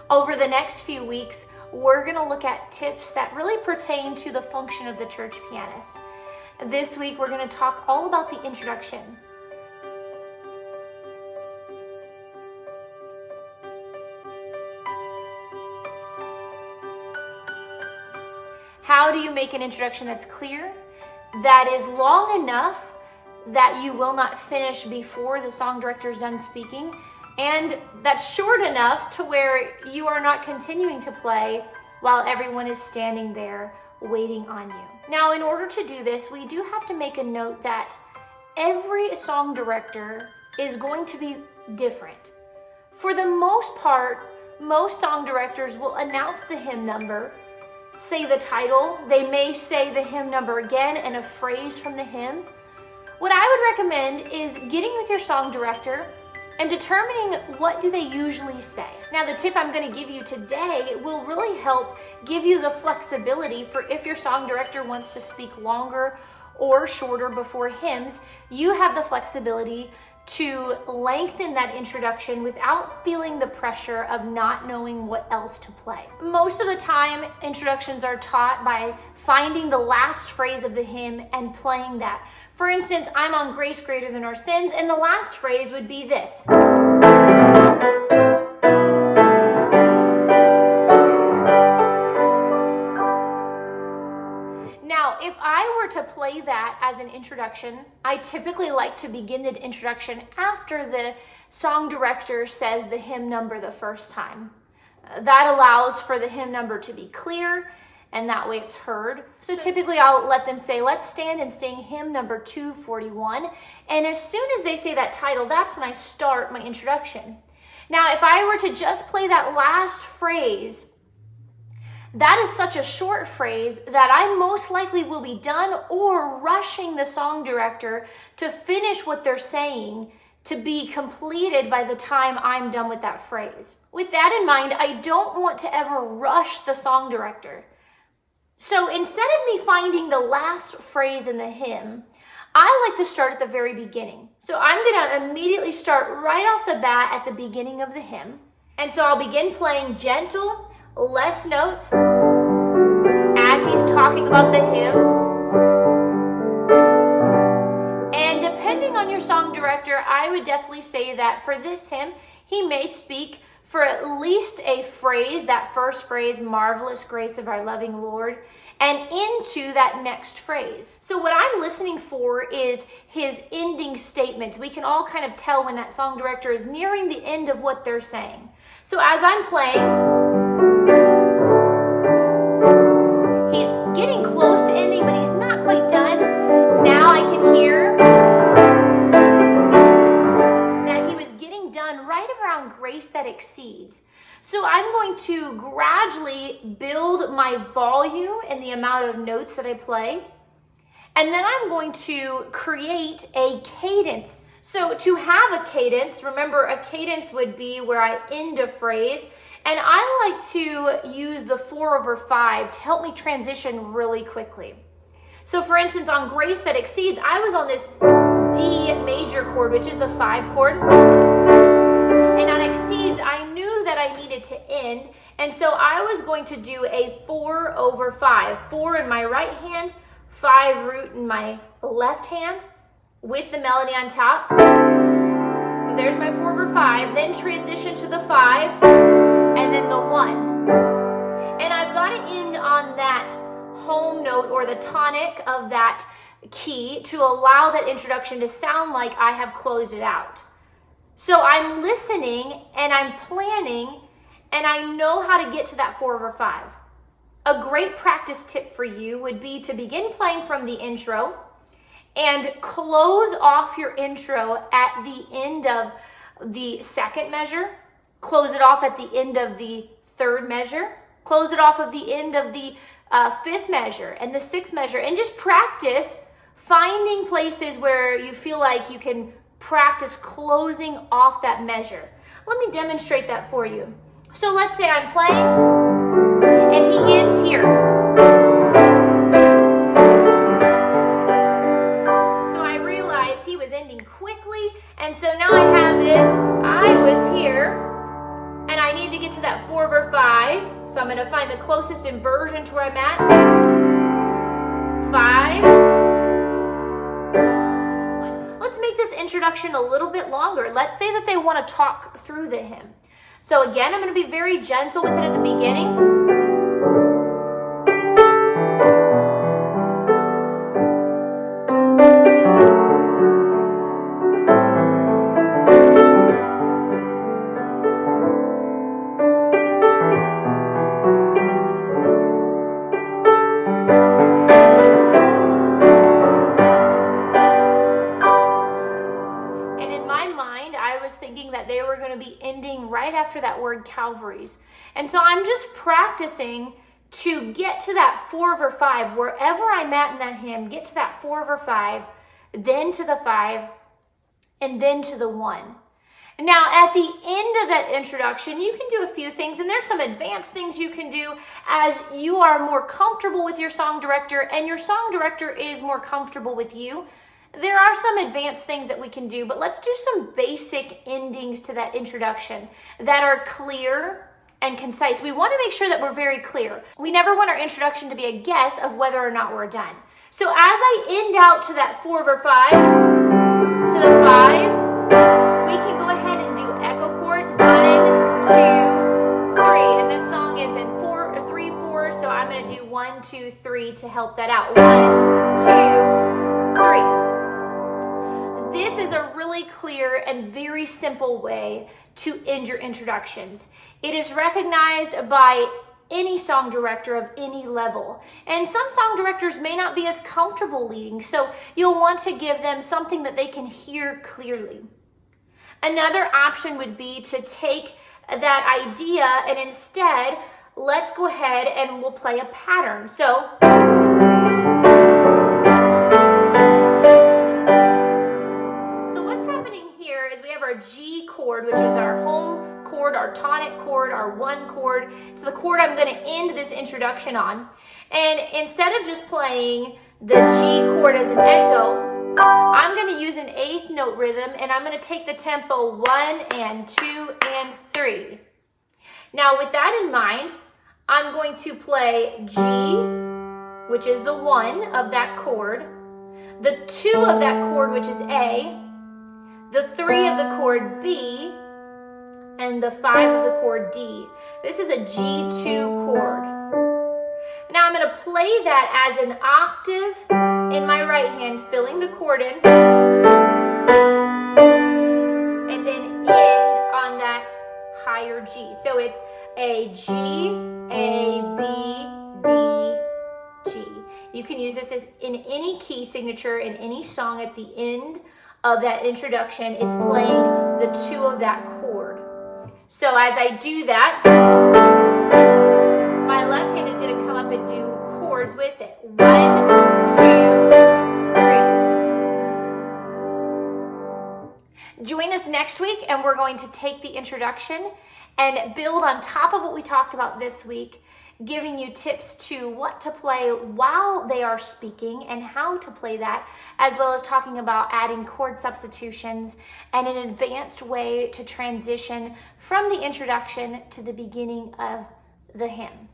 Over the next few weeks, we're going to look at tips that really pertain to the function of the church pianist. This week, we're going to talk all about the introduction. How do you make an introduction that's clear, that is long enough that you will not finish before the song director is done speaking, and that's short enough to where you are not continuing to play while everyone is standing there waiting on you? Now, in order to do this, we do have to make a note that every song director is going to be different. For the most part, most song directors will announce the hymn number, say the title, they may say the hymn number again and a phrase from the hymn. What I would recommend is getting with your song director and determining what do they usually say. Now, the tip I'm going to give you today will really help give you the flexibility for if your song director wants to speak longer or shorter before hymns, you have the flexibility to lengthen that introduction without feeling the pressure of not knowing what else to play. Most of the time, introductions are taught by finding the last phrase of the hymn and playing that. For instance, I'm on Grace Greater Than Our Sins, and the last phrase would be this. Now, if I were to play that as an introduction, I typically like to begin the introduction after the song director says the hymn number the first time. That allows for the hymn number to be clear, and that way it's heard. So typically I'll let them say, let's stand and sing hymn number 241. And as soon as they say that title, that's when I start my introduction. Now, if I were to just play that last phrase, that is such a short phrase that I most likely will be done or rushing the song director to finish what they're saying to be completed by the time I'm done with that phrase. With that in mind, I don't want to ever rush the song director. So instead of me finding the last phrase in the hymn, I like to start at the very beginning. So I'm going to immediately start right off the bat at the beginning of the hymn. And so I'll begin playing gentle, less notes as he's talking about the hymn. And depending on your song director, I would definitely say that for this hymn, he may speak for at least a phrase, that first phrase, marvelous grace of our loving Lord, and into that next phrase. So what I'm listening for is his ending statements. We can all kind of tell when that song director is nearing the end of what they're saying. So as I'm playing, he's getting close to ending, but he's not quite done. Now I can hear that he was getting done right around grace that exceeds. So I'm going to gradually build my volume and the amount of notes that I play. And then I'm going to create a cadence. So to have a cadence, remember a cadence would be where I end a phrase. And I like to use the 4/5 to help me transition really quickly. So for instance, on Grace That Exceeds, I was on this D major chord, which is the 5 chord. And on Exceeds, I knew that I needed to end. And so I was going to do a 4/5. 4 in my right hand, 5 root in my left hand with the melody on top. So there's my 4/5. Then transition to the 5 and then the 1. And I've got to end on that home note or the tonic of that key to allow that introduction to sound like I have closed it out. So I'm listening and I'm planning and I know how to get to that 4/5. A great practice tip for you would be to begin playing from the intro and close off your intro at the end of the second measure, close it off at the end of the third measure, close it off at the end of the fifth measure and the sixth measure, and just practice finding places where you feel like you can practice closing off that measure. Let me demonstrate that for you. So let's say I'm playing and he ends here. So I realized he was ending quickly, and so now I have this, I was here, and I need to get to that 4/5. So I'm going to find the closest inversion to where I'm at. 5. 1. Let's make this introduction a little bit longer. Let's say that they want to talk through the hymn. So again, I'm going to be very gentle with it at the beginning. Thinking that they were going to be ending right after that word Calvaries. And so I'm just practicing to get to that 4/5, wherever I'm at in that hymn, get to that 4/5, then to the 5, and then to the 1. Now, at the end of that introduction, you can do a few things, and there's some advanced things you can do as you are more comfortable with your song director, and your song director is more comfortable with you. There are some advanced things that we can do, but let's do some basic endings to that introduction that are clear and concise. We want to make sure that we're very clear. We never want our introduction to be a guess of whether or not we're done. So as I end out to that 4/5, to the 5, we can go ahead and do echo chords. 1, 2, 3. And this song is in 3/4, so I'm going to do 1, 2, 3 to help that out. 1, 2, 3. This is a really clear and very simple way to end your introductions. It is recognized by any song director of any level. And some song directors may not be as comfortable leading, so you'll want to give them something that they can hear clearly. Another option would be to take that idea and instead, let's go ahead and we'll play a pattern. So, our G chord, which is our home chord, our tonic chord, our 1 chord. It's the chord I'm going to end this introduction on. And instead of just playing the G chord as an echo, I'm going to use an 8th note rhythm, and I'm going to take the tempo 1 and 2 and 3. Now with that in mind, I'm going to play G, which is the 1 of that chord, the 2 of that chord, which is A, the 3 of the chord B, and the 5 of the chord D. This is a G2 chord. Now I'm going to play that as an octave in my right hand, filling the chord in, and then end on that higher G. So it's a G, A, B, D, G. You can use this as in any key signature in any song at the end of that introduction. It's playing the 2 of that chord. So as I do that, my left hand is going to come up and do chords with it. 1, 2, 3. Join us next week, and we're going to take the introduction and build on top of what we talked about this week, giving you tips to what to play while they are speaking and how to play that, as well as talking about adding chord substitutions and an advanced way to transition from the introduction to the beginning of the hymn.